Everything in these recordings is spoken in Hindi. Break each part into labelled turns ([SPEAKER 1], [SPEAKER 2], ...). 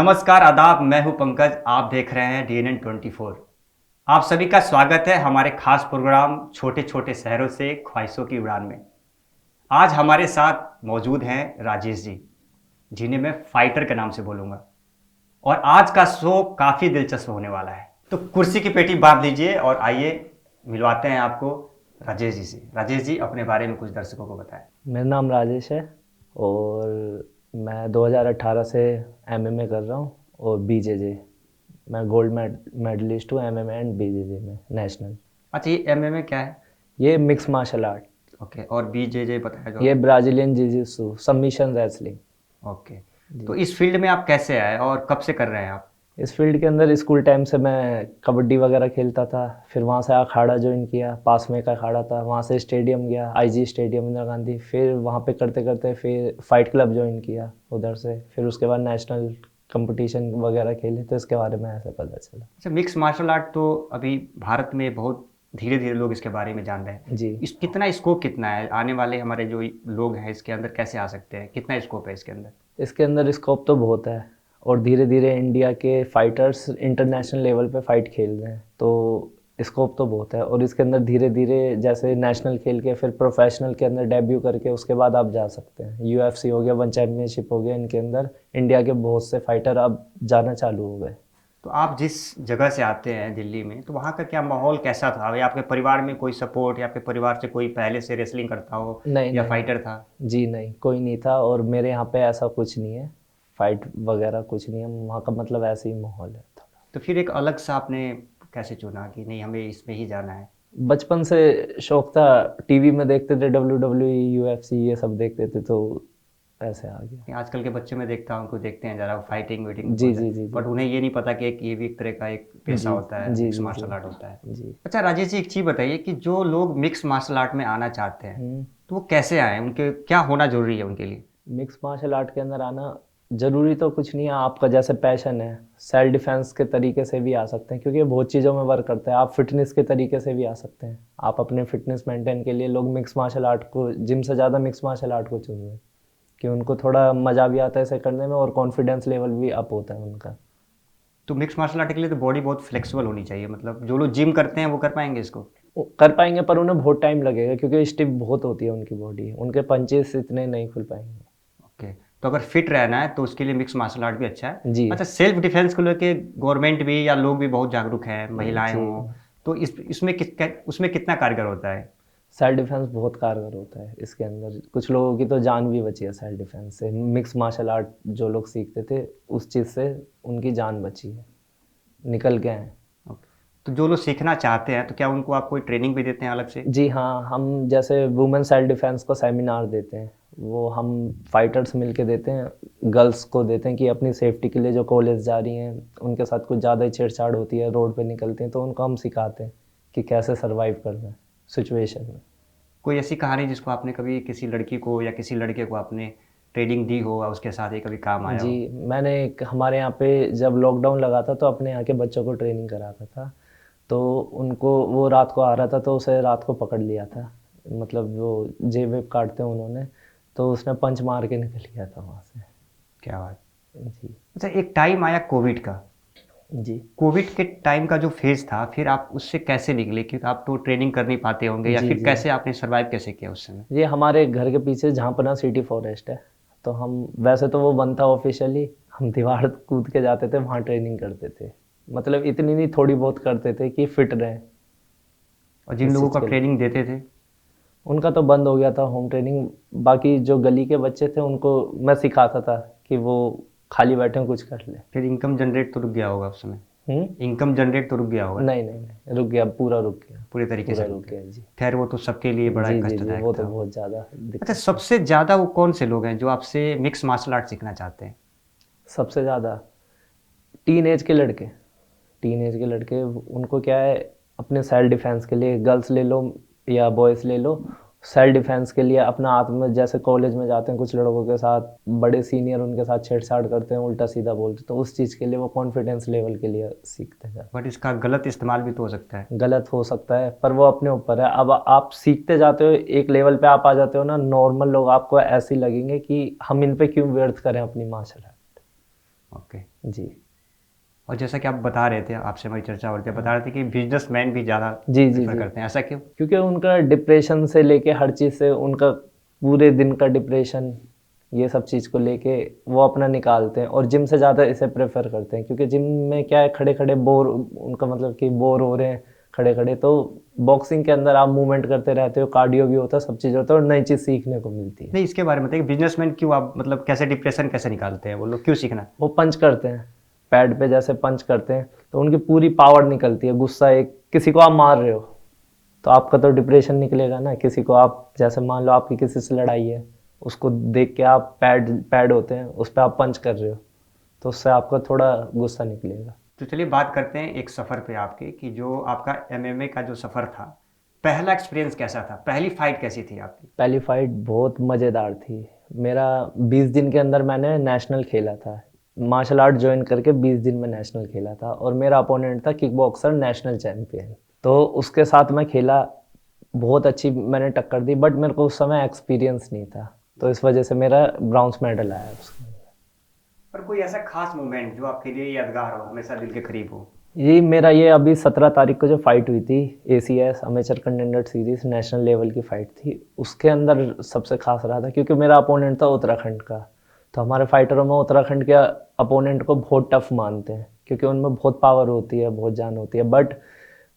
[SPEAKER 1] नमस्कार आदाब, मैं हूं पंकज। आप देख रहे हैं DNN 24। आप सभी का स्वागत है हमारे खास प्रोग्राम छोटे छोटे शहरों से ख्वाहिशों की उड़ान में। आज हमारे साथ मौजूद हैं राजेश जी, जिन्हें मैं फाइटर के नाम से बोलूँगा। और आज का शो काफ़ी दिलचस्प होने वाला है, तो कुर्सी की पेटी बांध लीजिए और आइए मिलवाते हैं आपको राजेश जी से। राजेश जी, अपने बारे में कुछ दर्शकों को बताएं।
[SPEAKER 2] मेरा नाम राजेश है और मैं 2018 से एमएमए कर रहा हूँ और बीजेजे मैं गोल्ड मेडलिस्ट हूँ एमएमए एंड बीजेजे में नेशनल।
[SPEAKER 1] अच्छा, ये MMA क्या है?
[SPEAKER 2] ये मिक्स मार्शल आर्ट।
[SPEAKER 1] ओके, और BJJ बताया जो
[SPEAKER 2] ये
[SPEAKER 1] आपने?
[SPEAKER 2] Brazilian jiu-jitsu submission wrestling.
[SPEAKER 1] Okay, तो
[SPEAKER 2] जी।
[SPEAKER 1] इस फील्ड में आप कैसे आए और कब से कर रहे हैं आप?
[SPEAKER 2] इस फील्ड के अंदर स्कूल टाइम से मैं कबड्डी वगैरह खेलता था, फिर वहाँ से अखाड़ा ज्वाइन किया, पास में का अखाड़ा था, वहाँ से स्टेडियम गया, आईजी स्टेडियम इंदिरा गांधी, फिर वहाँ पे करते करते फिर फाइट क्लब ज्वाइन किया उधर से, फिर उसके बाद नेशनल कंपटीशन वगैरह खेले, तो इसके बारे में ऐसे पता चला।
[SPEAKER 1] अच्छा, मिक्स मार्शल आर्ट तो अभी भारत में बहुत धीरे धीरे लोग इसके बारे में जान रहे हैं।
[SPEAKER 2] जी।
[SPEAKER 1] इस कितना स्कोप कितना है? आने वाले हमारे जो लोग हैं इसके अंदर कैसे आ सकते हैं? कितना स्कोप है इसके अंदर?
[SPEAKER 2] इसके अंदर स्कोप तो बहुत है और धीरे धीरे इंडिया के फाइटर्स इंटरनेशनल लेवल पे फाइट खेल रहे हैं, तो स्कोप तो बहुत है। और इसके अंदर धीरे धीरे जैसे नेशनल खेल के फिर प्रोफेशनल के अंदर डेब्यू करके उसके बाद आप जा सकते हैं। यूएफसी हो गया, वन चैम्पियनशिप हो गया, इनके अंदर इंडिया के बहुत से फाइटर अब जाना चालू हो गए।
[SPEAKER 1] तो आप जिस जगह से आते हैं दिल्ली में, तो वहाँ का क्या माहौल कैसा था? या आपके परिवार में कोई सपोर्ट, या आपके परिवार से कोई पहले से रेसलिंग करता हो
[SPEAKER 2] नहीं
[SPEAKER 1] या
[SPEAKER 2] नहीं।
[SPEAKER 1] फाइटर था?
[SPEAKER 2] जी नहीं, कोई नहीं था और मेरे यहाँ पे ऐसा कुछ नहीं है, फाइट वगैरह कुछ नहीं है वहाँ का, मतलब ऐसे ही माहौल है थोड़ा।
[SPEAKER 1] तो फिर एक अलग सा आपने कैसे चुना कि नहीं, हमें इसमें ही जाना है?
[SPEAKER 2] बचपन से शौक था, टीवी में देखते थे WWE, यूएफसी ये सब देखते थे, तो ऐसे आ गया।
[SPEAKER 1] आजकल के बच्चे मैं देखता हूँ, उनको देखते हैं ज़रा फाइटिंग वीटिंग
[SPEAKER 2] जी
[SPEAKER 1] बहुत है,
[SPEAKER 2] जी जी जी।
[SPEAKER 1] बट उन्हें ये नहीं पता कि एक ये भी एक तरह का एक पेशा
[SPEAKER 2] जी
[SPEAKER 1] होता है,
[SPEAKER 2] जी
[SPEAKER 1] मिक्स
[SPEAKER 2] जी जी
[SPEAKER 1] मार्शल आर्ट होता है।
[SPEAKER 2] जी।
[SPEAKER 1] अच्छा राजेश जी, एक चीज़ बताइए कि जो लोग मिक्स मार्शल आर्ट में आना चाहते हैं,
[SPEAKER 2] हम्म।
[SPEAKER 1] तो वो कैसे आए? उनके क्या होना जरूरी है उनके लिए?
[SPEAKER 2] मिक्स मार्शल आर्ट के अंदर आना ज़रूरी तो कुछ नहीं है, आपका जैसे पैशन है, सेल्फ डिफेंस के तरीके से भी आ सकते हैं, क्योंकि ये बहुत चीज़ों में वर्क करता है। आप फिटनेस के तरीके से भी आ सकते हैं, आप अपने फिटनेस मेंटेन के लिए लोग मिक्स मार्शल आर्ट को जिम से ज़्यादा मिक्स मार्शल आर्ट को चुन रहे हैं, कि उनको थोड़ा मज़ा भी आता है इसे करने में और कॉन्फिडेंस लेवल भी अप होता है उनका।
[SPEAKER 1] तो मिक्स मार्शल आर्ट के लिए तो बॉडी बहुत फ्लेक्सिबल होनी चाहिए, मतलब जो लोग जिम करते हैं वो कर पाएंगे इसको?
[SPEAKER 2] वो कर पाएंगे पर उन्हें बहुत टाइम लगेगा, क्योंकि स्टिफ बहुत होती है उनकी बॉडी, उनके पंचेस इतने नहीं खुल पाएंगे।
[SPEAKER 1] ओके, तो अगर फिट रहना है तो उसके लिए मिक्स मार्शल आर्ट भी अच्छा है।
[SPEAKER 2] जी
[SPEAKER 1] अच्छा, सेल्फ डिफेंस को लेके गवर्नमेंट भी या लोग भी बहुत जागरूक हैं, महिलाएं
[SPEAKER 2] जी।
[SPEAKER 1] हों, तो उसमें कितना कारगर होता है?
[SPEAKER 2] सेल्फ डिफेंस बहुत कारगर होता है इसके अंदर, कुछ लोगों की तो जान भी बची है सेल्फ डिफेंस से। मिक्स मार्शल आर्ट जो लोग सीखते थे उस चीज़ से उनकी जान बची है, निकल गए हैं।
[SPEAKER 1] ओके। तो जो लोग सीखना चाहते हैं तो क्या उनको आप कोई ट्रेनिंग भी देते हैं अलग से?
[SPEAKER 2] जी हाँ, हम जैसे वुमेन सेल्फ डिफेंस को सेमिनार देते हैं, वो हम फाइटर्स मिलके देते हैं, गर्ल्स को देते हैं कि अपनी सेफ्टी के लिए जो कॉलेज जा रही हैं उनके साथ कुछ ज़्यादा ही छेड़छाड़ होती है, रोड पे निकलते हैं, तो उनको हम सिखाते हैं कि कैसे सर्वाइव करना है सिचुएशन में।
[SPEAKER 1] कोई ऐसी कहानी जिसको आपने कभी किसी लड़की को या किसी लड़के को आपने ट्रेनिंग दी हो और उसके साथ ही कभी काम आया
[SPEAKER 2] जी,
[SPEAKER 1] हो?
[SPEAKER 2] मैंने हमारे यहाँ पे जब लॉकडाउन लगा था तो अपने यहाँ के बच्चों को ट्रेनिंग कराता था, तो उनको वो रात को आ रहा था तो उसे रात को पकड़ लिया था, मतलब जो जेब वेब काटते हैं उन्होंने, तो उसने पंच मार के निकल गया था वहाँ से।
[SPEAKER 1] क्या बात।
[SPEAKER 2] जी
[SPEAKER 1] अच्छा, एक टाइम आया कोविड का।
[SPEAKER 2] जी
[SPEAKER 1] कोविड के टाइम का जो फेज था, फिर आप उससे कैसे निकले? क्योंकि आप तो ट्रेनिंग कर नहीं पाते होंगे, या
[SPEAKER 2] जी
[SPEAKER 1] फिर
[SPEAKER 2] जी।
[SPEAKER 1] कैसे आपने सर्वाइव कैसे किया उस समय?
[SPEAKER 2] ये हमारे घर के पीछे झांपना सिटी फॉरेस्ट है, तो हम वैसे तो वो बंद था ऑफिशियली, हम दीवार कूद के जाते थे वहाँ ट्रेनिंग करते थे, मतलब इतनी नहीं थोड़ी बहुत करते थे कि फिट रहें
[SPEAKER 1] और जिन
[SPEAKER 2] इस
[SPEAKER 1] लोगों
[SPEAKER 2] चीज़
[SPEAKER 1] को
[SPEAKER 2] के
[SPEAKER 1] आप
[SPEAKER 2] लिए।
[SPEAKER 1] ट्रेनिंग देते थे?
[SPEAKER 2] उनका तो बंद हो गया था होम ट्रेनिंग, बाकी जो गली के बच्चे थे उनको मैं सिखाता था कि वो खाली बैठे कुछ कर ले।
[SPEAKER 1] फिर इनकम जनरेट तो रुक गया होगा उस समय?
[SPEAKER 2] हम्म।
[SPEAKER 1] इनकम जनरेट तो रुक गया होगा?
[SPEAKER 2] नहीं नहीं नहीं, रुक गया, पूरा रुक गया।
[SPEAKER 1] पूरे तरीके से
[SPEAKER 2] पूरा
[SPEAKER 1] रुक
[SPEAKER 2] रुक
[SPEAKER 1] गया?
[SPEAKER 2] गया जी।
[SPEAKER 1] खैर, वो तो सबके लिए बड़ा
[SPEAKER 2] जी जी जी,
[SPEAKER 1] कष्टदायक
[SPEAKER 2] वो तो
[SPEAKER 1] था।
[SPEAKER 2] बहुत ज़्यादा
[SPEAKER 1] अच्छा,
[SPEAKER 2] दिक्कत था।
[SPEAKER 1] सबसे ज़्यादा वो कौन से लोग हैं जो आपसे मिक्स मार्शल आर्ट सीखना चाहते हैं?
[SPEAKER 2] सबसे ज़्यादा टीन एज के लड़के, टीन एज के लड़के, उनको क्या है, अपने सेल्फ डिफेंस के लिए, गर्ल्स ले लो या बॉयज़ ले लो, सेल्फ डिफेंस के लिए अपना आत्म, जैसे कॉलेज में जाते हैं कुछ लड़कों के साथ, बड़े सीनियर उनके साथ छेड़छाड़ करते हैं, उल्टा सीधा बोलते, तो उस चीज़ के लिए वो कॉन्फिडेंस लेवल के लिए सीखते हैं।
[SPEAKER 1] बट इसका गलत इस्तेमाल भी तो हो सकता है।
[SPEAKER 2] गलत हो सकता है पर वो अपने ऊपर है। अब आप सीखते जाते हो, एक लेवल पे आप आ जाते हो ना, नॉर्मल लोग आपको ऐसे ही लगेंगे कि हम इन पे क्यों व्यर्थ करें अपनी मार्शल आर्ट।
[SPEAKER 1] ओके।
[SPEAKER 2] जी
[SPEAKER 1] और जैसा कि आप बता रहे थे, आपसे हमारी चर्चा हो रही थी, बता रहे थे कि बिजनेसमैन भी ज़्यादा
[SPEAKER 2] जी जी
[SPEAKER 1] प्रेफर
[SPEAKER 2] जी।
[SPEAKER 1] करते हैं, ऐसा क्यों?
[SPEAKER 2] क्योंकि उनका डिप्रेशन से लेके हर चीज़ से उनका पूरे दिन का डिप्रेशन ये सब चीज़ को लेके वो अपना निकालते हैं, और जिम से ज़्यादा इसे प्रेफर करते हैं। क्योंकि जिम में क्या है, खड़े खड़े बोर, उनका मतलब कि बोर हो रहे हैं खड़े खड़े, तो बॉक्सिंग के अंदर आप मूवमेंट करते रहते हो, कार्डियो भी होता है, सब चीज़ होता है, और नई चीज़ सीखने को मिलती है।
[SPEAKER 1] नहीं, इसके बारे में बताइए, बिजनेसमैन क्यों, आप मतलब कैसे डिप्रेशन कैसे निकालते हैं वो लोग, क्यों सीखना?
[SPEAKER 2] वो पंच करते हैं, पैड पे जैसे पंच करते हैं, तो उनकी पूरी पावर निकलती है। गुस्सा, एक किसी को आप मार रहे हो तो आपका तो डिप्रेशन निकलेगा ना। किसी को आप, जैसे मान लो आपकी किसी से लड़ाई है, उसको देख के आप पैड पैड होते हैं उस पर आप पंच कर रहे हो, तो उससे आपका थोड़ा गुस्सा निकलेगा।
[SPEAKER 1] तो चलिए बात करते हैं एक सफ़र पे आपके, कि जो आपका एमएमए का जो सफ़र था, पहला एक्सपीरियंस कैसा था, पहली फाइट कैसी थी आपकी?
[SPEAKER 2] पहली फाइट बहुत मज़ेदार थी मेरा। 20 दिन के अंदर मैंने नेशनल खेला था, मार्शल आर्ट ज्वाइन करके 20 दिन में नेशनल खेला था, और मेरा अपोनेंट था किक बॉक्सर नेशनल चैम्पियन। तो उसके साथ मैं खेला, बहुत अच्छी मैंने टक्कर दी, बट मेरे को उस समय एक्सपीरियंस नहीं था, तो इस वजह से मेरा ब्राउन्स मेडल आया उसके।
[SPEAKER 1] और कोई ऐसा खास मोमेंट जो आपके लिए यादगार हो, हमेशा दिल के करीब हो?
[SPEAKER 2] ये मेरा ये अभी 17 तारीख को जो फाइट हुई थी, ACS amateur contender series national level की फाइट थी, उसके अंदर सबसे खास रहा था, क्योंकि मेरा अपोनेंट था उत्तराखंड का। तो हमारे फाइटरों में उत्तराखंड के अपोनेंट को बहुत टफ मानते हैं, क्योंकि उनमें बहुत पावर होती है, बहुत जान होती है। बट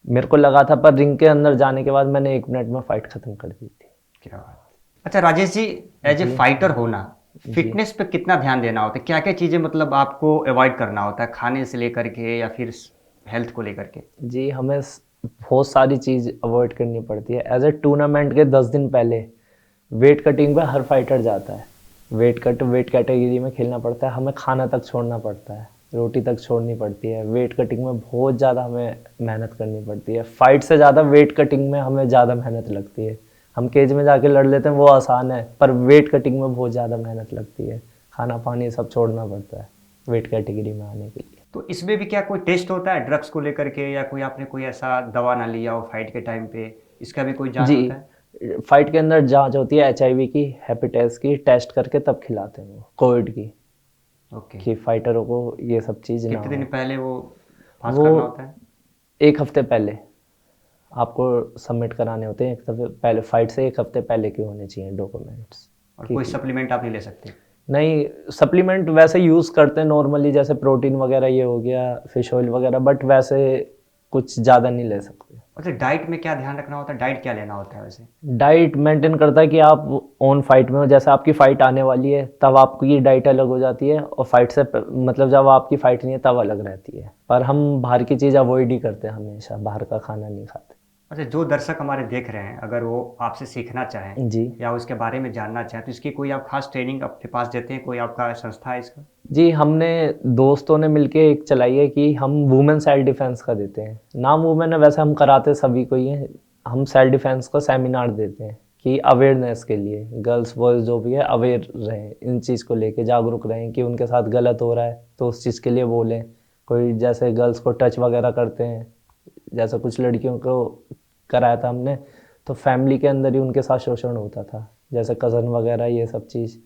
[SPEAKER 2] मेरे को लगा था, पर रिंग के अंदर जाने के बाद मैंने 1 मिनट में फाइट खत्म कर दी थी।
[SPEAKER 1] क्या बात। अच्छा Rajesh ji, as A fighter होना, फिटनेस पे कितना ध्यान देना होता है, क्या क्या चीज़ें मतलब आपको अवॉइड करना होता है, खाने से लेकर के या फिर हेल्थ को लेकर के?
[SPEAKER 2] जी, हमें बहुत सारी चीज़ अवॉइड करनी पड़ती है। एज ए टूर्नामेंट के 10 दिन पहले वेट कटिंग पे हर फाइटर जाता है। वेट कैटेगरी में खेलना पड़ता है, हमें खाना तक छोड़ना पड़ता है, रोटी तक छोड़नी पड़ती है। वेट कटिंग में बहुत ज़्यादा हमें मेहनत करनी पड़ती है। फाइट से ज़्यादा वेट कटिंग में हमें ज़्यादा मेहनत लगती है। हम केज में जाके लड़ लेते हैं, वो आसान है, पर वेट कटिंग में बहुत ज़्यादा मेहनत लगती है। खाना पानी सब छोड़ना पड़ता है वेट कैटेगरी में आने के लिए।
[SPEAKER 1] तो इसमें भी क्या कोई टेस्ट होता है ड्रग्स को लेकर के, या कोई आपने कोई ऐसा दवा ना लिया हो फाइट के टाइम पे, इसका भी कोई जांच
[SPEAKER 2] जी,
[SPEAKER 1] होता है?
[SPEAKER 2] फाइट के अंदर जांच होती है HIV की, हेपेटाइटिस की, टेस्ट करके तब खिलाते हैं वो, कोविड की,
[SPEAKER 1] ओके।
[SPEAKER 2] कि फाइटरों को ये सब चीज़ ना
[SPEAKER 1] कितने दिन
[SPEAKER 2] हो।
[SPEAKER 1] पहले वो पास
[SPEAKER 2] वो
[SPEAKER 1] करना होता है?
[SPEAKER 2] 1 हफ्ते पहले आपको सबमिट कराने होते हैं। 1 हफ्ते पहले, फाइट से 1 हफ्ते पहले के होने चाहिए डॉक्यूमेंट्स।
[SPEAKER 1] और कोई सप्लीमेंट आप नहीं ले सकते?
[SPEAKER 2] नहीं, सप्लीमेंट वैसे यूज़ करते हैं नॉर्मली, जैसे प्रोटीन वगैरह ये हो गया, फिश ऑयल वगैरह, बट वैसे कुछ ज़्यादा नहीं ले सकते।
[SPEAKER 1] अच्छा, डाइट में क्या ध्यान रखना होता है, डाइट क्या लेना होता है वैसे?
[SPEAKER 2] डाइट मेंटेन करता है कि आप ऑन फाइट में हो, जैसे आपकी फाइट आने वाली है तब आपकी डाइट अलग हो जाती है, और फाइट से मतलब जब आपकी फाइट नहीं है तब अलग रहती है। पर हम बाहर की चीज़ अवॉइड ही करते हैं, हमेशा बाहर का खाना नहीं खाते।
[SPEAKER 1] अच्छा, जो दर्शक हमारे देख रहे हैं, अगर वो आपसे सीखना चाहें
[SPEAKER 2] जी
[SPEAKER 1] या उसके बारे में जानना चाहें, तो इसकी कोई आप खास ट्रेनिंग अपने पास देते हैं, कोई आपका संस्था है इसका?
[SPEAKER 2] जी, हमने दोस्तों ने मिलके एक चलाई है कि हम वुमेन सेल्फ डिफेंस का देते हैं। नाम वुमेन है, वैसे हम कराते सभी को ही है। हम सेल्फ डिफेंस का सेमिनार देते हैं कि अवेयरनेस के लिए गर्ल्स बॉयज़ जो भी है अवेयर रहें, इन चीज़ को लेके जागरूक रहें कि उनके साथ गलत हो रहा है तो उस चीज़ के लिए बोलें। कोई जैसे गर्ल्स को टच वगैरह करते हैं, जैसे कुछ लड़कियों को कराया था हमने, तो फैमिली के अंदर ही उनके साथ शोषण होता था, जैसे कज़न वगैरह ये सब चीज़,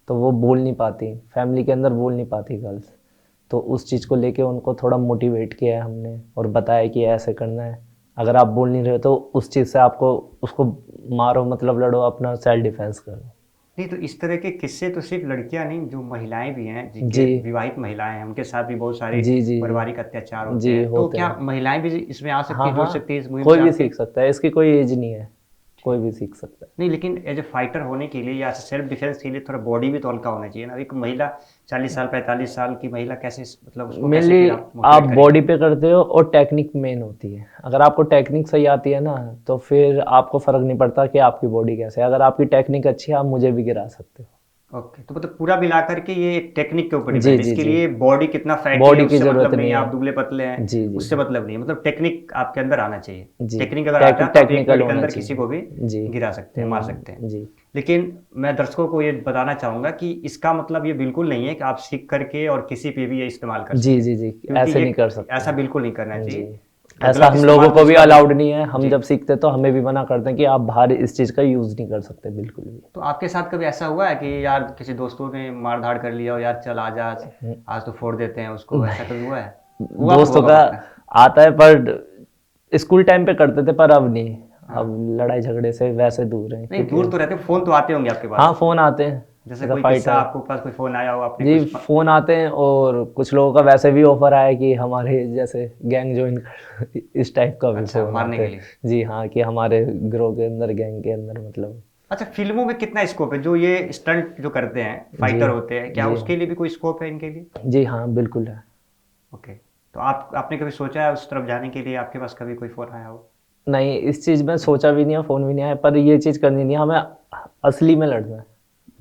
[SPEAKER 2] तो वो बोल नहीं पाती, फैमिली के अंदर बोल नहीं पाती गर्ल्स। तो उस चीज़ को लेके उनको थोड़ा मोटिवेट किया है हमने, और बताया कि ऐसे करना है, अगर आप बोल नहीं रहे तो उस चीज़ से आपको, उसको मारो, मतलब लड़ो, अपना सेल्फ डिफेंस करो।
[SPEAKER 1] नहीं, तो इस तरह के किस्से तो सिर्फ लड़कियां नहीं, जो महिलाएं भी हैं, जिनके
[SPEAKER 2] जी
[SPEAKER 1] विवाहित महिलाएं हैं, उनके साथ भी बहुत सारे
[SPEAKER 2] जी जी
[SPEAKER 1] पारिवारिक अत्याचार होते
[SPEAKER 2] जी
[SPEAKER 1] हैं, तो
[SPEAKER 2] होते
[SPEAKER 1] क्या
[SPEAKER 2] हैं।
[SPEAKER 1] महिलाएं भी इसमें आ सकती
[SPEAKER 2] हाँ
[SPEAKER 1] है, जुड़
[SPEAKER 2] हाँ,
[SPEAKER 1] सकती है इस मुहिम
[SPEAKER 2] कोई
[SPEAKER 1] से
[SPEAKER 2] भी
[SPEAKER 1] आपके?
[SPEAKER 2] सीख सकता है, इसकी कोई एज नहीं है, कोई भी सीख सकता है।
[SPEAKER 1] नहीं, लेकिन एज ए फाइटर होने के लिए या सेल्फ डिफेंस के लिए थोड़ा बॉडी भी तो हल्का होना चाहिए ना। एक महिला 40 साल 45 साल की महिला कैसे, मतलब उसको कैसे
[SPEAKER 2] मेनली
[SPEAKER 1] फिर आप
[SPEAKER 2] आप
[SPEAKER 1] मोटिवेट
[SPEAKER 2] बॉडी
[SPEAKER 1] करेंगे?
[SPEAKER 2] पे करते हो, और टेक्निक मेन होती है। अगर आपको टेक्निक सही आती है ना, तो फिर आपको फ़र्क नहीं पड़ता कि आपकी बॉडी कैसे है। अगर आपकी टेक्निक अच्छी है, आप मुझे भी गिरा सकते हो।
[SPEAKER 1] ओके, तो मतलब पूरा मिला करके ये टेक्निक के ऊपर
[SPEAKER 2] जी
[SPEAKER 1] डिपेंड है,
[SPEAKER 2] जी
[SPEAKER 1] इसके
[SPEAKER 2] जी,
[SPEAKER 1] लिए बॉडी कितना फैटी है
[SPEAKER 2] बॉडी की
[SPEAKER 1] उससे
[SPEAKER 2] ज़रूरत
[SPEAKER 1] मतलब नहीं
[SPEAKER 2] नहीं
[SPEAKER 1] है,
[SPEAKER 2] है।
[SPEAKER 1] आप दुबले पतले हैं
[SPEAKER 2] जी जी
[SPEAKER 1] उससे
[SPEAKER 2] जी
[SPEAKER 1] मतलब नहीं है, मतलब टेक्निक आपके अंदर आना चाहिए।
[SPEAKER 2] जी,
[SPEAKER 1] टेक्निक अगर आता है तो आप 1
[SPEAKER 2] टेक्निकल
[SPEAKER 1] मिनट के
[SPEAKER 2] होना
[SPEAKER 1] अंदर किसी को भी
[SPEAKER 2] चाहिए। जी
[SPEAKER 1] गिरा सकते हैं, मार सकते हैं।
[SPEAKER 2] जी
[SPEAKER 1] लेकिन मैं दर्शकों को ये बताना चाहूँगा कि इसका मतलब ये बिल्कुल नहीं है कि आप सीख करके और किसी पे भी ये इस्तेमाल कर
[SPEAKER 2] जी
[SPEAKER 1] सकें,
[SPEAKER 2] जी जी,
[SPEAKER 1] क्योंकि
[SPEAKER 2] ऐसे
[SPEAKER 1] ये
[SPEAKER 2] नहीं कर सकते
[SPEAKER 1] ऐसा
[SPEAKER 2] हैं।
[SPEAKER 1] बिल्कुल नहीं करना
[SPEAKER 2] जी
[SPEAKER 1] चाहिए।
[SPEAKER 2] ऐसा
[SPEAKER 1] गलत
[SPEAKER 2] हम लोगों
[SPEAKER 1] इस्तेमाल
[SPEAKER 2] को भी
[SPEAKER 1] उसका
[SPEAKER 2] अलाउड नहीं है। हम
[SPEAKER 1] जी।
[SPEAKER 2] जब सीखते तो हमें भी मना करते हैं कि आप बाहर इस चीज़ का यूज़ नहीं कर सकते बिल्कुल भी।
[SPEAKER 1] तो आपके साथ कभी ऐसा हुआ है कि यार किसी दोस्तों ने मार धाड़ कर लिया हो, यार चल आज आज आज तो फोड़ देते हैं उसको, ऐसा कभी हुआ है? हुआ तो
[SPEAKER 2] दोस्तों
[SPEAKER 1] होगा
[SPEAKER 2] का
[SPEAKER 1] पक्का।
[SPEAKER 2] आता है, पर स्कूल टाइम पे करते थे, पर अब नहीं।
[SPEAKER 1] हाँ।
[SPEAKER 2] अब लड़ाई झगड़े से वैसे दूर हैं
[SPEAKER 1] नहीं,
[SPEAKER 2] क्योंकि
[SPEAKER 1] दूर तो रहते, फोन तो आते होंगे आपके
[SPEAKER 2] हाँ
[SPEAKER 1] पास।
[SPEAKER 2] फ़ोन आते हैं।
[SPEAKER 1] जैसे
[SPEAKER 2] जैसा
[SPEAKER 1] कोई
[SPEAKER 2] फाइट
[SPEAKER 1] किस्सा
[SPEAKER 2] है
[SPEAKER 1] आपको पास कोई फोन आया हो, आपने
[SPEAKER 2] जी,
[SPEAKER 1] कुछ
[SPEAKER 2] फ़ोन आते हैं, और कुछ लोगों का वैसे भी ऑफर आया कि हमारे जैसे गैंग ज्वाइन कर इस टाइप का भी
[SPEAKER 1] अच्छा
[SPEAKER 2] फ़ोन
[SPEAKER 1] मारने
[SPEAKER 2] आते
[SPEAKER 1] के
[SPEAKER 2] हैं।
[SPEAKER 1] लिए।
[SPEAKER 2] जी हाँ, कि हमारे ग्रोह के अंदर, गैंग के अंदर मतलब।
[SPEAKER 1] अच्छा, फिल्मों में कितना स्कोप है? जो ये स्टंट जो करते हैं,
[SPEAKER 2] जी
[SPEAKER 1] फाइटर होते हैं, क्या
[SPEAKER 2] जी
[SPEAKER 1] उसके लिए भी कोई स्कोप है इनके लिए?
[SPEAKER 2] जी हाँ, बिल्कुल है।
[SPEAKER 1] ओके। तो आप आपने कभी सोचा है उस तरफ जाने के लिए? आपके पास कभी कोई फोन आया हो?
[SPEAKER 2] नहीं, इस चीज़ में सोचा भी नहीं है, फ़ोन भी नहीं आया, पर ये चीज़ करनी नहीं है हमें। असली में लड़ना है,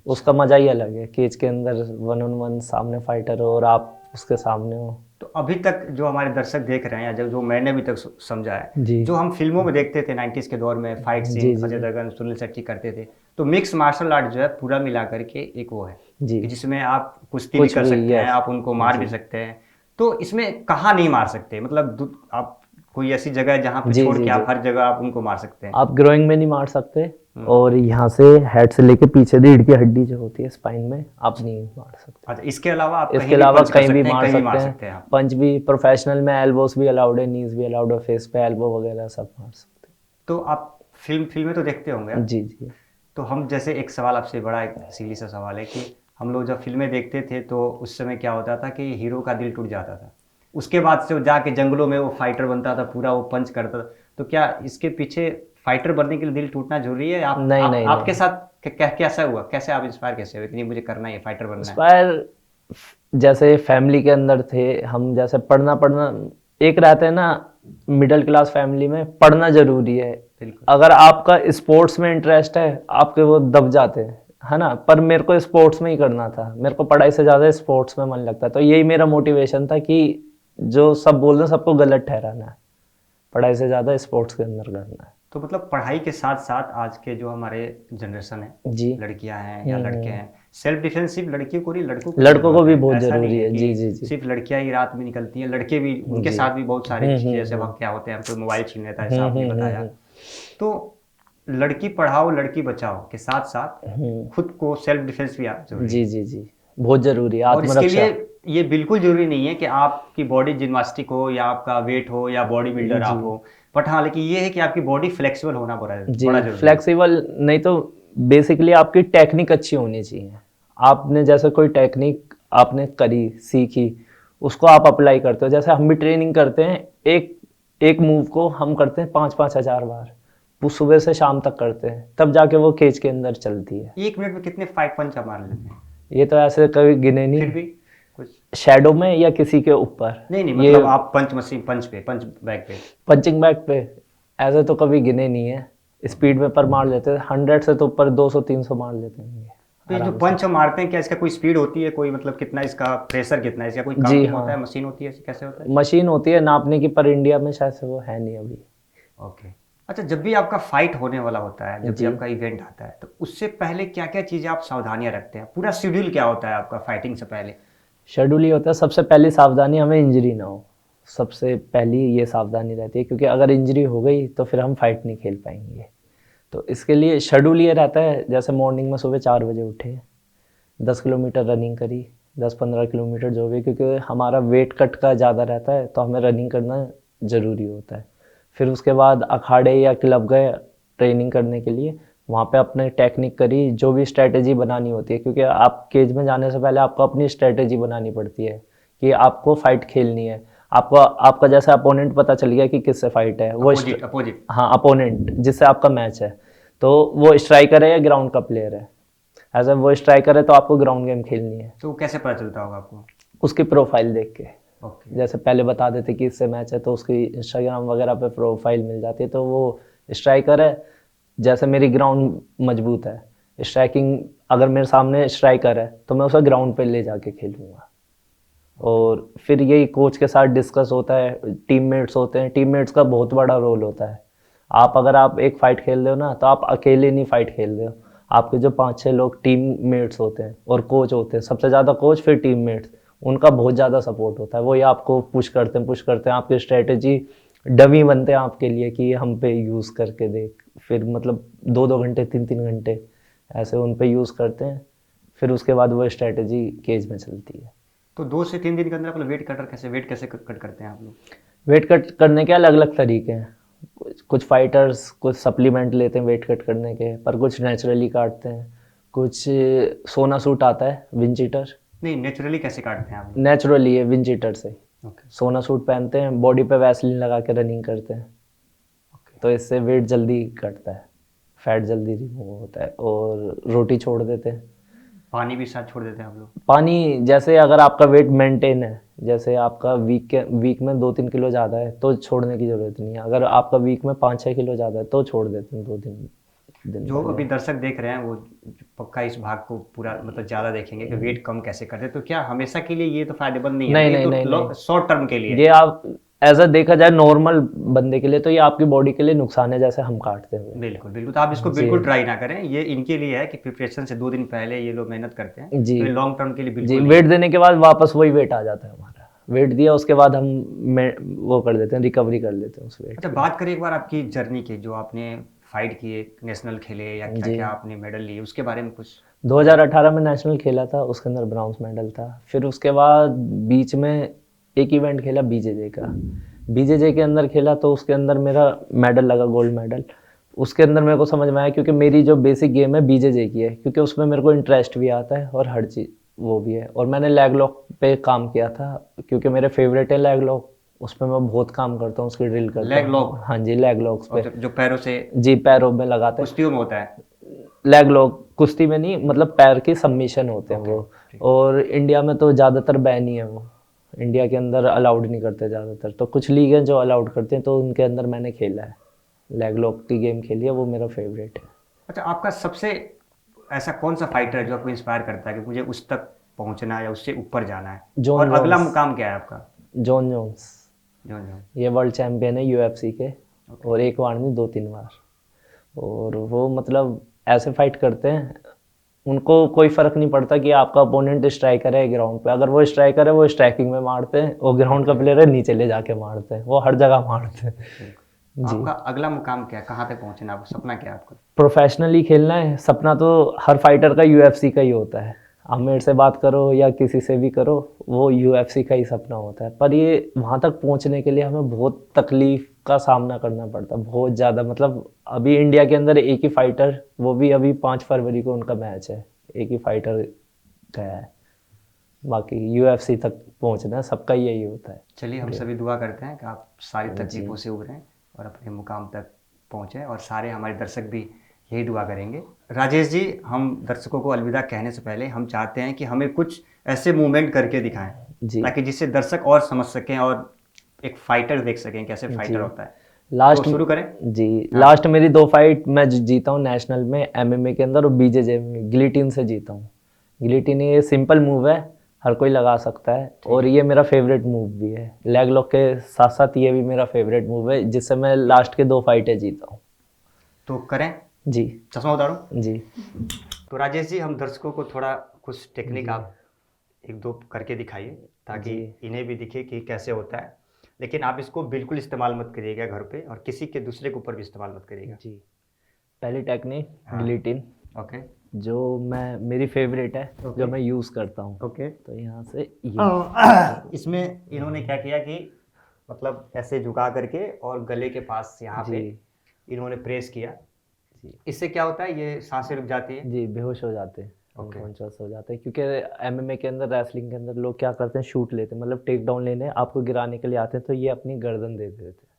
[SPEAKER 2] उसका मज़ा ही अलग है। केज के अंदर 1 ऑन 1 सामने फाइटर हो और आप उसके सामने हो।
[SPEAKER 1] तो अभी तक जो हमारे दर्शक देख रहे हैं, या जो मैंने अभी तक समझा है,
[SPEAKER 2] जी
[SPEAKER 1] जो हम फिल्मों में देखते थे 90s के दौर में, फाइट
[SPEAKER 2] जी
[SPEAKER 1] सीन
[SPEAKER 2] जी
[SPEAKER 1] अजय
[SPEAKER 2] जी
[SPEAKER 1] देवगन सुनील शेट्टी करते थे, तो मिक्स मार्शल आर्ट जो है पूरा मिला करके एक वो है
[SPEAKER 2] जी,
[SPEAKER 1] कि जिसमें आप कुश्ती भी
[SPEAKER 2] कुछ
[SPEAKER 1] कर
[SPEAKER 2] भी,
[SPEAKER 1] सकते हैं,
[SPEAKER 2] यस
[SPEAKER 1] आप उनको मार भी
[SPEAKER 2] जी
[SPEAKER 1] सकते हैं। तो इसमें कहाँ नहीं मार सकते? मतलब आप कोई ऐसी जगह है जहाँ पे
[SPEAKER 2] जी
[SPEAKER 1] छोड़
[SPEAKER 2] जी
[SPEAKER 1] के
[SPEAKER 2] जी।
[SPEAKER 1] आप हर जगह आप उनको मार सकते हैं?
[SPEAKER 2] आप ग्रोइंग में नहीं मार सकते,
[SPEAKER 1] हम्म।
[SPEAKER 2] और यहाँ से हेड से लेके पीछे रीढ़ की हड्डी जो होती है स्पाइन में, आप नहीं मार सकते।
[SPEAKER 1] अच्छा, इसके अलावा आप
[SPEAKER 2] इसके
[SPEAKER 1] कहीं भी
[SPEAKER 2] अलावा
[SPEAKER 1] पंच कर
[SPEAKER 2] कहीं भी
[SPEAKER 1] सकते हैं,
[SPEAKER 2] मार
[SPEAKER 1] कहीं भी मार
[SPEAKER 2] सकते हैं।
[SPEAKER 1] सकते हैं आप।
[SPEAKER 2] पंच भी प्रोफेशनल में, एल्बोस भी अलाउड है, नीज भी अलाउड है, फेस पे एल्बो वगैरह सब मार सकते
[SPEAKER 1] तो आप फिल्में तो देखते होंगे
[SPEAKER 2] हैं।
[SPEAKER 1] आप?
[SPEAKER 2] जी जी
[SPEAKER 1] तो हम जैसे एक सवाल आपसे, बड़ा एक सीधी सा सवाल है कि हम लोग जब फिल्में देखते थे तो उस समय क्या होता था कि हीरो का दिल टूट जाता था, उसके बाद से वो जाके जंगलों में वो फाइटर बनता था, पूरा वो पंच करता था। तो क्या इसके पीछे फाइटर बनने के लिए दिल टूटना जरूरी है?
[SPEAKER 2] नहीं नहीं
[SPEAKER 1] आपके
[SPEAKER 2] नहीं।
[SPEAKER 1] साथ कैसा हुआ? कैसे आप इंस्पायर कैसे हुए कि नहीं मुझे करना है, फाइटर बनना है?
[SPEAKER 2] इंस्पायर जैसे फैमिली के अंदर थे हम, जैसे पढ़ना पढ़ना एक रहते हैं ना, मिडिल क्लास फैमिली में पढ़ना जरूरी है।
[SPEAKER 1] बिल्कुल।
[SPEAKER 2] अगर आपका स्पोर्ट्स में इंटरेस्ट है, आपके वो दब जाते हैं, है ना। पर मेरे को स्पोर्ट्स में ही करना था, मेरे को पढ़ाई से ज़्यादा स्पोर्ट्स में मन लगता है, तो यही मेरा मोटिवेशन था कि जो सब बोल रहे हैं सबको गलत ठहराना है, पढ़ाई से ज़्यादा स्पोर्ट्स के अंदर करना है।
[SPEAKER 1] तो मतलब पढ़ाई के साथ साथ आज के जो हमारे जनरेशन है,
[SPEAKER 2] जी
[SPEAKER 1] लड़कियां हैं या लड़के हैं, सेल्फ डिफेंस सिर्फ लड़कियों को नहीं, लड़कों को भी
[SPEAKER 2] लड़कों को
[SPEAKER 1] जरूरत
[SPEAKER 2] भी
[SPEAKER 1] है।
[SPEAKER 2] बहुत
[SPEAKER 1] ऐसा नहीं
[SPEAKER 2] ज़रूरी
[SPEAKER 1] है
[SPEAKER 2] है। जी जी
[SPEAKER 1] कि
[SPEAKER 2] जी
[SPEAKER 1] सिर्फ लड़कियां ही रात में निकलती हैं, लड़के भी, उनके
[SPEAKER 2] जी।
[SPEAKER 1] साथ भी बहुत सारी चीज़ें, जैसे वक्त क्या होते हैं, हमको मोबाइल छीन लेता है, जैसा आपने बताया। तो लड़की पढ़ाओ लड़की बचाओ के साथ साथ खुद को सेल्फ डिफेंस भी जरूरी
[SPEAKER 2] जी
[SPEAKER 1] है।
[SPEAKER 2] जी जी, बहुत ज़रूरी है
[SPEAKER 1] और इसके
[SPEAKER 2] आत्मरक्षा।
[SPEAKER 1] लिए ये बिल्कुल जरूरी नहीं है कि आपकी बॉडी जिम्नास्टिक हो, या आपका वेट हो, या बॉडी बिल्डर
[SPEAKER 2] जी
[SPEAKER 1] आप हो। बट हाँ, लेकिन ये है कि आपकी बॉडी फ्लेक्सिबल होना बड़ा
[SPEAKER 2] जी,
[SPEAKER 1] बड़ा जरूरी है।
[SPEAKER 2] फ्लेक्सिबल नहीं तो बेसिकली आपकी टेक्निक अच्छी होनी चाहिए। आपने जैसे कोई टेक्निक आपने करी, सीखी, उसको आप अप्लाई करते हो। जैसे हम भी ट्रेनिंग करते हैं, एक एक मूव को हम करते हैं 5-5 हज़ार बार, वो सुबह से शाम तक करते हैं, तब जाके वो केज के अंदर चलती है।
[SPEAKER 1] 1 मिनट में कितने फाइट पंच आप मार लेते हैं?
[SPEAKER 2] ये तो ऐसे कभी गिने
[SPEAKER 1] फिर
[SPEAKER 2] नहीं,
[SPEAKER 1] भी कुछ?
[SPEAKER 2] शैडो में या किसी के ऊपर।
[SPEAKER 1] नहीं नहीं,
[SPEAKER 2] ये
[SPEAKER 1] मतलब आप पंच मशीन, पंच बैग पे।
[SPEAKER 2] पंचिंग बैग पे ऐसे तो कभी गिने नहीं है। स्पीड में पर मार लेते हैं 100 से तो ऊपर 200-300 मार लेते हैं ये
[SPEAKER 1] तो ये जो
[SPEAKER 2] आराम से।
[SPEAKER 1] पंच हम मारते हैं, क्या इसका कोई स्पीड होती है? कोई मतलब कितना इसका प्रेशर कितना है? इसका कोई
[SPEAKER 2] जी
[SPEAKER 1] काउंटिंग
[SPEAKER 2] हाँ,
[SPEAKER 1] होता है? मशीन होती है? कैसे होता है?
[SPEAKER 2] मशीन होती है नापने की, पर इंडिया में शायद से वो है नहीं अभी।
[SPEAKER 1] ओके। अच्छा, जब भी आपका फाइट होने वाला होता है, जब भी
[SPEAKER 2] जी,
[SPEAKER 1] आपका इवेंट आता है, तो उससे पहले क्या क्या चीज़ें आप सावधानियां रखते हैं? पूरा शेड्यूल क्या होता है आपका फाइटिंग से पहले?
[SPEAKER 2] शेड्यूल ये होता है, सबसे पहली सावधानी हमें इंजरी ना हो। सबसे पहली ये सावधानी रहती है, क्योंकि अगर इंजरी हो गई तो फिर हम फाइट नहीं खेल पाएंगे। तो इसके लिए शेड्यूल ये रहता है, जैसे मॉर्निंग में सुबह 4 बजे उठे, 10 किलोमीटर रनिंग करी, 10-15 किलोमीटर जो भी, क्योंकि हमारा वेट कट का ज़्यादा रहता है तो हमें रनिंग करना ज़रूरी होता है। फिर उसके बाद अखाड़े या क्लब गए ट्रेनिंग करने के लिए, वहाँ पे अपने टेक्निक करी, जो भी स्ट्रेटेजी बनानी होती है, क्योंकि आप केज में जाने से पहले आपको अपनी स्ट्रेटेजी बनानी पड़ती है कि आपको फाइट खेलनी है। आपको आपका जैसा अपोनेंट पता चल गया कि किससे फाइट है, वो
[SPEAKER 1] अपोजिट अपोजिट।
[SPEAKER 2] हाँ, अपोनेंट जिससे आपका मैच है, तो वो स्ट्राइकर है या ग्राउंड का प्लेयर है। एज वो स्ट्राइकर है तो आपको ग्राउंड गेम खेलनी है,
[SPEAKER 1] तो कैसे पता चलता होगा आपको?
[SPEAKER 2] उसकी प्रोफाइल देख के।
[SPEAKER 1] ओके।
[SPEAKER 2] जैसे पहले बता देते कि इससे मैच है, तो उसकी इंस्टाग्राम वगैरह पे प्रोफाइल मिल जाती है, तो वो स्ट्राइकर है। जैसे मेरी ग्राउंड मजबूत है, स्ट्राइकिंग, अगर मेरे सामने स्ट्राइकर है तो मैं उसे ग्राउंड पे ले जाके खेलूँगा। और फिर यही कोच के साथ डिस्कस होता है, टीममेट्स होते हैं, टीममेट्स का बहुत बड़ा रोल होता है। अगर आप एक फ़ाइट खेल रहे हो ना, तो आप अकेले नहीं फ़ाइट खेल रहे हो, आपके जो 5-6 लोग टीममेट्स होते हैं और कोच होते हैं, सबसे ज़्यादा कोच, फिर टीममेट्स, उनका बहुत ज़्यादा सपोर्ट होता है। वो ये आपको पुश करते हैं, आपकी स्ट्रेटेजी डमी बनते हैं आपके लिए कि हम पे यूज़ करके देख, फिर मतलब 2-2 घंटे 3-3 घंटे ऐसे उन पे यूज़ करते हैं, फिर उसके बाद वो स्ट्रेटजी केज में चलती है।
[SPEAKER 1] तो 2 से 3 दिन के अंदर आप लोग वेट कैसे कट करते हैं आप लोग?
[SPEAKER 2] वेट कट करने के अलग अलग तरीके हैं। कुछ फाइटर्स कुछ सप्लीमेंट लेते हैं वेट कट करने के, पर कुछ नेचुरली काटते हैं, कुछ सोना सूट आता है विंच ईटर,
[SPEAKER 1] नहीं, नेचुरली कैसे काटते हैं आप लोग?
[SPEAKER 2] नेचुरली है विंच ईटर से।
[SPEAKER 1] ओके।
[SPEAKER 2] सोना सूट पहनते हैं, बॉडी पे वैसलीन लगा के रनिंग करते हैं,
[SPEAKER 1] ओके।
[SPEAKER 2] तो इससे वेट जल्दी कटता है, फैट जल्दी रिमूव होता है। और रोटी छोड़ देते हैं।
[SPEAKER 1] पानी भी साथ छोड़ देते हैं आप लोग?
[SPEAKER 2] पानी जैसे अगर आपका वेट मेंटेन है, जैसे आपका वीक में 2-3 किलो ज़्यादा है तो छोड़ने की ज़रूरत नहीं है। अगर आपका वीक में 5-6 किलो ज़्यादा है तो छोड़ देते हैं 2 दिन
[SPEAKER 1] जो
[SPEAKER 2] पहले।
[SPEAKER 1] अभी दर्शक देख रहे हैं वो पक्का इस भाग को पूरा मतलब ज़्यादा देखेंगे कि वेट कम कैसे करते हैं। तो क्या हमेशा के लिए ये तो फायदेमंद नहीं है ना?
[SPEAKER 2] नहीं
[SPEAKER 1] ये
[SPEAKER 2] नहीं
[SPEAKER 1] तो
[SPEAKER 2] नहीं नहीं,
[SPEAKER 1] शॉर्ट टर्म के लिए
[SPEAKER 2] ये आप एज अ देखा जाए नॉर्मल बंदे के लिए तो ये आपकी बॉडी के लिए नुकसान है, जैसे हम काटते हैं।
[SPEAKER 1] बिल्कुल बिल्कुल। तो आप इसको
[SPEAKER 2] जी
[SPEAKER 1] बिल्कुल ट्राई ना करें, ये इनके लिए है कि प्रिपरेशन से 2 दिन पहले ये लोग मेहनत करते हैं,
[SPEAKER 2] जी
[SPEAKER 1] तो ये लॉन्ग टर्म के लिए
[SPEAKER 2] जी,
[SPEAKER 1] बिल्कुल नहीं
[SPEAKER 2] वेट
[SPEAKER 1] है।
[SPEAKER 2] देने के बाद वापस वही वेट आ जाता है हमारा। वेट दिया उसके बाद हम वो कर देते हैं, रिकवरी कर लेते हैं उस वेट।
[SPEAKER 1] अच्छा, बात करें एक बार आपकी जर्नी की, जो आपने फाइट किए, नेशनल खेले या क्या
[SPEAKER 2] जी।
[SPEAKER 1] क्या आपने मेडल लिए, उसके बारे में कुछ?
[SPEAKER 2] 2018 में नेशनल खेला था, उसके अंदर ब्रॉन्ज मेडल था। फिर उसके बाद बीच में एक इवेंट खेला बीजेजे का, बीजेजे के अंदर खेला तो उसके अंदर मेरा मेडल लगा, गोल्ड मेडल। उसके अंदर मेरे को समझ में आया क्योंकि मेरी जो बेसिक गेम है बीजेजे की है, क्योंकि उसमें मेरे को इंटरेस्ट भी आता है और हर चीज़ वो भी है। और मैंने लैग लॉक पे काम किया था क्योंकि मेरे फेवरेट है लैग लॉक, उसमें मैं बहुत काम करता हूँ, उसकी ड्रिल करता हूँ।
[SPEAKER 1] Leg lock?
[SPEAKER 2] हाँ जी, लैग लॉक्स पे।
[SPEAKER 1] और जो पैरों से
[SPEAKER 2] जी, पैरों में लगाते हैं।
[SPEAKER 1] कुश्तियों में होता है?
[SPEAKER 2] लैग लॉक कुश्ती में नहीं, मतलब पैर की सबमिशन होते हैं वो।
[SPEAKER 1] ठीक।
[SPEAKER 2] और इंडिया में तो ज़्यादातर बैन ही है वो, इंडिया के अंदर अलाउड नहीं करते ज़्यादातर। तो कुछ लीग हैं जो अलाउड करते हैं, तो उनके अंदर मैंने खेला है, लैग लॉक की गेम खेली है, वो मेरा फेवरेट है।
[SPEAKER 1] अच्छा, आपका सबसे ऐसा कौन सा फाइटर है जो आपको इंस्पायर करता है कि मुझे उस तक पहुंचना है या उससे ऊपर जाना है,
[SPEAKER 2] जॉन
[SPEAKER 1] और अगला
[SPEAKER 2] जोन्स।
[SPEAKER 1] मुकाम क्या है आपका?
[SPEAKER 2] John Jones,
[SPEAKER 1] John John.
[SPEAKER 2] ये वर्ल्ड चैम्पियन है यूएफसी के, और एक बार नहीं 2-3 बार। और वो मतलब ऐसे फाइट करते हैं, उनको कोई फर्क नहीं पड़ता कि आपका अपोनेंट स्ट्राइकर है ग्राउंड पे, अगर वो स्ट्राइकर है वो स्ट्राइकिंग में मारते हैं, और ग्राउंड का प्लेयर है नीचे ले जाके मारते हैं, वो हर जगह मारते हैं। जी।
[SPEAKER 1] आपका अगला मुकाम क्या है, कहाँ तक पहुंचना है, आपका सपना क्या है आपका?
[SPEAKER 2] प्रोफेशनली खेलना है, सपना तो हर फाइटर का यूएफसी का ही होता है। आप मेरे से बात करो या किसी से भी करो, वो यूएफसी का ही सपना होता है। पर ये वहाँ तक पहुँचने के लिए हमें बहुत तकलीफ का सामना करना पड़ता है, बहुत ज़्यादा। मतलब अभी इंडिया के अंदर एक ही फाइटर, वो भी अभी 5 फरवरी को उनका मैच है, एक ही फाइटर गया है। बाकी यूएफसी तक पहुँचना सबका यही होता है।
[SPEAKER 1] चलिए, हम सभी दुआ करते हैं कि आप सारी तकलीफों से उभरें और अपने मुकाम तक पहुँचें, और सारे हमारे दर्शक भी यही दुआ करेंगे। राजेश जी, हम दर्शकों को अलविदा कहने से पहले हम चाहते हैं कि हमें कुछ ऐसे मूवमेंट करके दिखाएं
[SPEAKER 2] जी।
[SPEAKER 1] ताकि जिससे दर्शक और समझ सकें और एक फाइटर देख सकें कैसे फाइटर होता है।
[SPEAKER 2] लास्ट
[SPEAKER 1] तो शुरू करें।
[SPEAKER 2] जी, लास्ट मेरी 2 फाइट मैं जीता हूँ नेशनल में, एमएमए के अंदर, और बीजेजे में गिलिटिन से जीता हूँ। गिलिटिन ये सिंपल मूव है, हर कोई लगा सकता है, और ये मेरा फेवरेट मूव भी है। लेग लॉक के साथ साथ ये भी मेरा फेवरेट मूव है, जिससे मैं लास्ट के 2 फाइटें जीता हूँ।
[SPEAKER 1] तो करें,
[SPEAKER 2] जी
[SPEAKER 1] चश्मा उतारो।
[SPEAKER 2] जी।
[SPEAKER 1] तो राजेश जी, हम दर्शकों को थोड़ा कुछ टेक्निक आप 1-2 करके दिखाइए ताकि इन्हें भी दिखे कि कैसे होता है, लेकिन आप इसको बिल्कुल इस्तेमाल मत करिएगा घर पे, और किसी के दूसरे के ऊपर भी इस्तेमाल मत करिएगा।
[SPEAKER 2] जी, पहली टेक्निक
[SPEAKER 1] हाँ।
[SPEAKER 2] गिलिटिन,
[SPEAKER 1] ओके
[SPEAKER 2] जो मेरी फेवरेट है, जो मैं यूज़ करता हूँ।
[SPEAKER 1] ओके।
[SPEAKER 2] तो यहाँ से ये
[SPEAKER 1] इसमें इन्होंने क्या किया कि मतलब ऐसे झुका करके और गले के पास यहाँ पे इन्होंने प्रेस किया। इससे क्या होता है, ये सांसें रुक जाती है।
[SPEAKER 2] जी, बेहोश हो जाते हैं,
[SPEAKER 1] ओके।
[SPEAKER 2] अनकॉन्शियस हो जाते हैं। क्योंकि एमएमए के अंदर, रेसलिंग के अंदर लोग क्या करते हैं, शूट लेते हैं, मतलब टेक डाउन लेने आपको गिराने के लिए आते हैं, तो ये अपनी गर्दन दे देते हैं।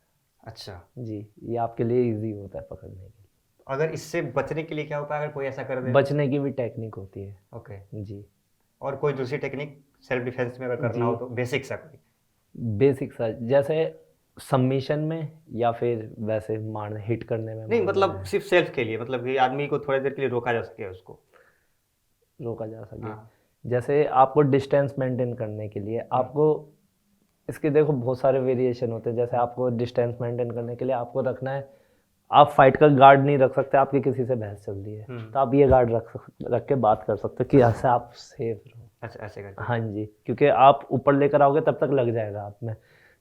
[SPEAKER 1] अच्छा
[SPEAKER 2] जी, ये आपके लिए इजी होता है पकड़ने के लिए।
[SPEAKER 1] अगर इससे बचने के लिए क्या होता है, अगर कोई ऐसा कर दे?
[SPEAKER 2] बचने की भी टेक्निक होती है।
[SPEAKER 1] ओके।
[SPEAKER 2] जी,
[SPEAKER 1] और कोई दूसरी टेक्निक सेल्फ डिफेंस में अगर करना हो तो बेसिक सा कोई?
[SPEAKER 2] बेसिक सा, जैसे सबमिशन में या फिर वैसे मारने, हिट करने में
[SPEAKER 1] नहीं, मतलब सिर्फ सेल्फ के लिए, मतलब कि आदमी को थोड़ी देर के लिए रोका जा सके, उसको
[SPEAKER 2] रोका जा सके।
[SPEAKER 1] हाँ।
[SPEAKER 2] जैसे आपको डिस्टेंस मेंटेन करने के लिए आपको, इसके देखो बहुत सारे वेरिएशन होते हैं। जैसे आपको डिस्टेंस मेंटेन करने के लिए आपको रखना है, आप फाइट का गार्ड नहीं रख सकते, आपकी किसी से बहस चल रही है, तो आप ये गार्ड रख के बात कर सकते हो कि ऐसे आप सेफ रहो।
[SPEAKER 1] अच्छा, ऐसे करके।
[SPEAKER 2] हाँ जी, क्योंकि आप ऊपर लेकर आओगे तब तक लग जाएगा आप में।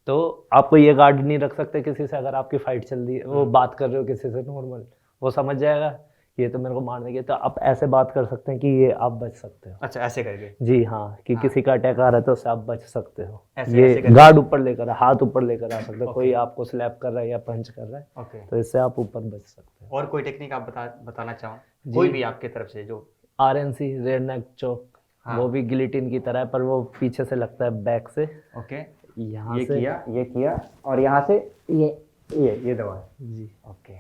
[SPEAKER 2] तो आपको ये गार्ड नहीं रख सकते किसी से, अगर आपकी फाइट चल रही है, वो बात कर रहे हो किसी से नॉर्मल, वो समझ जाएगा ये तो मेरे को मारने के, तो आप ऐसे बात कर सकते हैं कि ये आप बच सकते हो।
[SPEAKER 1] अच्छा, ऐसे करके?
[SPEAKER 2] जी हाँ, कि किसी का अटैक आ रहा है तो उससे आप बच सकते हो।
[SPEAKER 1] ऐसे
[SPEAKER 2] ये
[SPEAKER 1] करके?
[SPEAKER 2] गार्ड ऊपर लेकर, हाथ ऊपर लेकर आ सकते हो, कोई आपको स्लैप कर रहा है या पंच कर रहा है,
[SPEAKER 1] ओके।
[SPEAKER 2] तो इससे आप ऊपर बच सकते हो।
[SPEAKER 1] और कोई टेक्निक आप बताना चाहो, कोई भी आपके तरफ से जो?
[SPEAKER 2] RNC, रेड नेक चोक, वो भी गिलिटिन की तरह है, पर वो पीछे से लगता है बैक से।
[SPEAKER 1] ओके,
[SPEAKER 2] यहाँ
[SPEAKER 1] ये
[SPEAKER 2] से
[SPEAKER 1] किया और यहाँ से ये दबा।
[SPEAKER 2] जी।
[SPEAKER 1] ओके,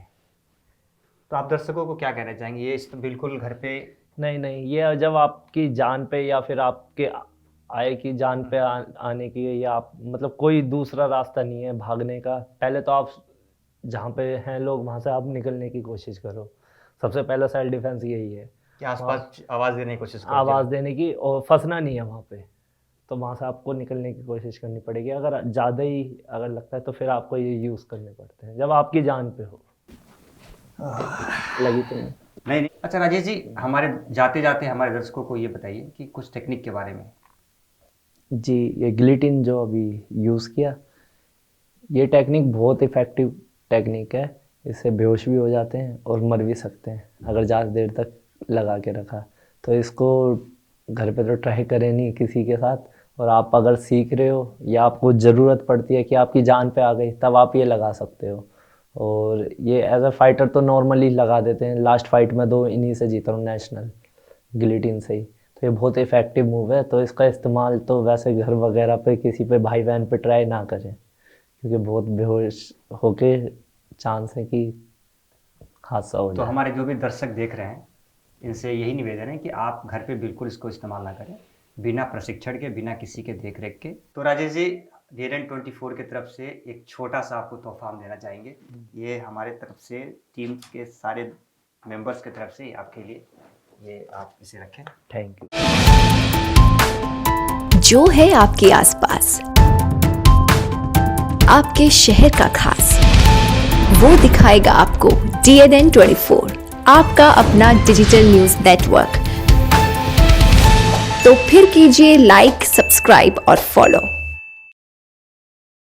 [SPEAKER 1] तो आप दर्शकों को क्या कहना चाहेंगे? ये इस बिल्कुल घर पे
[SPEAKER 2] नहीं, ये जब आपकी जान पे या फिर आपके आय की जान पे आने की, या आप मतलब कोई दूसरा रास्ता नहीं है भागने का, पहले तो आप जहाँ पे हैं लोग वहाँ से आप निकलने की कोशिश करो। सबसे पहला सेल्फ डिफेंस यही है
[SPEAKER 1] कि आसपास आवाज़ देने की कोशिश करो,
[SPEAKER 2] आवाज़ देने की, और फंसना नहीं है वहाँ पे, तो वहाँ से आपको निकलने की कोशिश करनी पड़ेगी। अगर ज़्यादा ही अगर लगता है तो फिर आपको ये यूज़ करने पड़ते हैं जब आपकी जान पे हो। लगी तो
[SPEAKER 1] नहीं। अच्छा राजेश जी, हमारे जाते जाते हमारे दर्शकों को ये बताइए कि कुछ टेक्निक के बारे में।
[SPEAKER 2] जी, ये गिलिटिन जो अभी यूज़ किया, ये टेक्निक बहुत इफ़ेक्टिव टेक्निक है। इससे बेहोश भी हो जाते हैं और मर भी सकते हैं अगर ज़्यादा देर तक लगा के रखा। तो इसको घर पे तो ट्राई करें नहीं किसी के साथ, और आप अगर सीख रहे हो या आपको ज़रूरत पड़ती है कि आपकी जान पे आ गई, तब आप ये लगा सकते हो। और ये एज अ फाइटर तो नॉर्मली लगा देते हैं। लास्ट फाइट में 2 इन्हीं से जीता हूँ नेशनल, गिलिटिन से ही। तो ये बहुत इफ़ेक्टिव मूव है, तो इसका इस्तेमाल तो वैसे घर वगैरह पे किसी पे भाई बहन पे ट्राई ना करें, क्योंकि बहुत बेहोश होके चांस है कि हादसा हो
[SPEAKER 1] तो
[SPEAKER 2] जाए।
[SPEAKER 1] हमारे जो भी दर्शक देख रहे हैं, इनसे यही निवेदन है कि आप घर पे बिल्कुल इसको इस्तेमाल ना करें, बिना प्रशिक्षण के, बिना किसी के देख रेख के। तो राजेश जी, DN24 की तरफ से एक छोटा सा आपको तोहफा हम देना चाहेंगे। ये हमारे तरफ से, टीम के सारे मेंबर्स की तरफ से आपके लिए, ये आप इसे रखें।
[SPEAKER 2] Thank you.
[SPEAKER 3] जो है आपके आसपास, आपके शहर का खास, वो दिखाएगा आपको DNN24, आपका अपना डिजिटल न्यूज नेटवर्क। तो फिर कीजिए लाइक, सब्सक्राइब और फॉलो।